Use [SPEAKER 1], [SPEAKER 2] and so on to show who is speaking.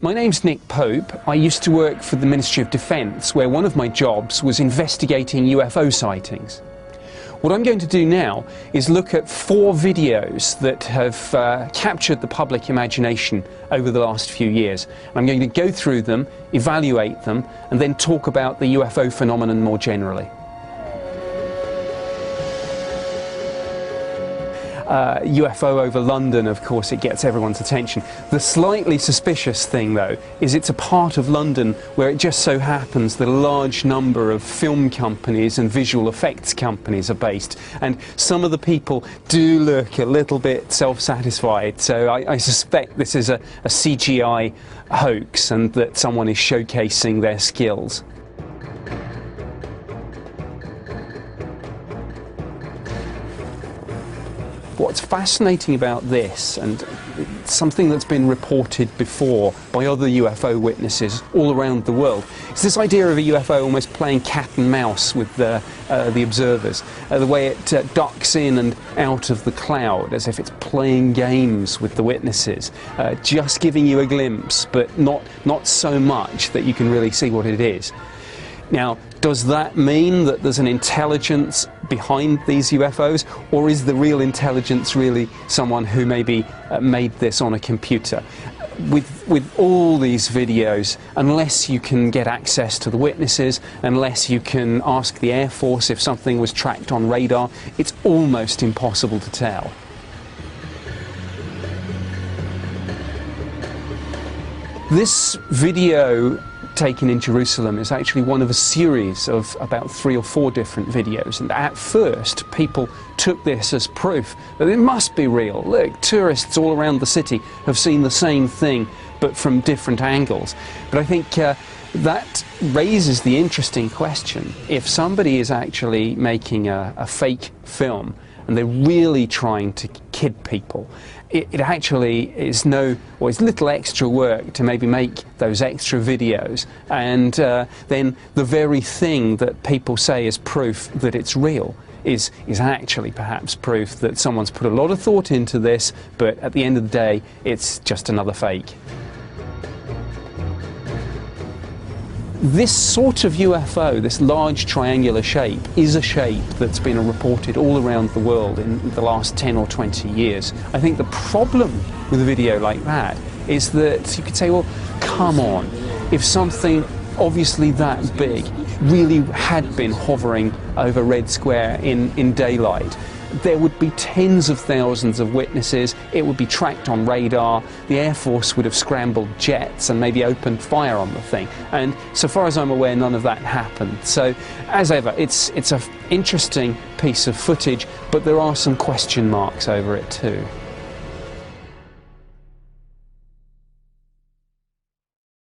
[SPEAKER 1] My name's Nick Pope. I used to work for the Ministry of Defence, where one of my jobs was investigating UFO sightings. What I'm going to do now is look at 4 videos that have captured the public imagination over the last few years. And I'm going to go through them, evaluate them, and then talk about the UFO phenomenon more generally. UFO over London, of course, it gets everyone's attention. The slightly suspicious thing, though, is it's a part of London where it just so happens that a large number of film companies and visual effects companies are based, and some of the people do look a little bit self-satisfied, so I suspect this is a CGI hoax and that someone is showcasing their skills. What's fascinating about this, and something that's been reported before by other UFO witnesses all around the world, is this idea of a UFO almost playing cat and mouse with the observers. The way it ducks in and out of the cloud as if it's playing games with the witnesses, just giving you a glimpse, but not so much that you can really see what it is. Now, does that mean that there's an intelligence behind these UFOs, or is the real intelligence really someone who maybe made this on a computer? With all these videos, unless you can get access to the witnesses, unless you can ask the Air Force if something was tracked on radar, it's almost impossible to tell. This video taken in Jerusalem is actually one of a series of about 3 or 4 different videos, and at first people took this as proof that it must be real. Look, tourists all around the city have seen the same thing but from different angles. But I think that raises the interesting question: if somebody is actually making a fake film and they're really trying to kid people, it actually is is little extra work to maybe make those extra videos, and then the very thing that people say is proof that it's real is actually perhaps proof that someone's put a lot of thought into this, but at the end of the day it's just another fake. This sort of UFO, this large triangular shape, is a shape that's been reported all around the world in the last 10 or 20 years. I think the problem with a video like that is that you could say, well, come on, if something obviously that big really had been hovering over Red Square in daylight, there would be tens of thousands of witnesses, it would be tracked on radar, the Air Force would have scrambled jets and maybe opened fire on the thing. And so far as I'm aware, none of that happened. So, as ever, it's an interesting piece of footage, but there are some question marks over it too.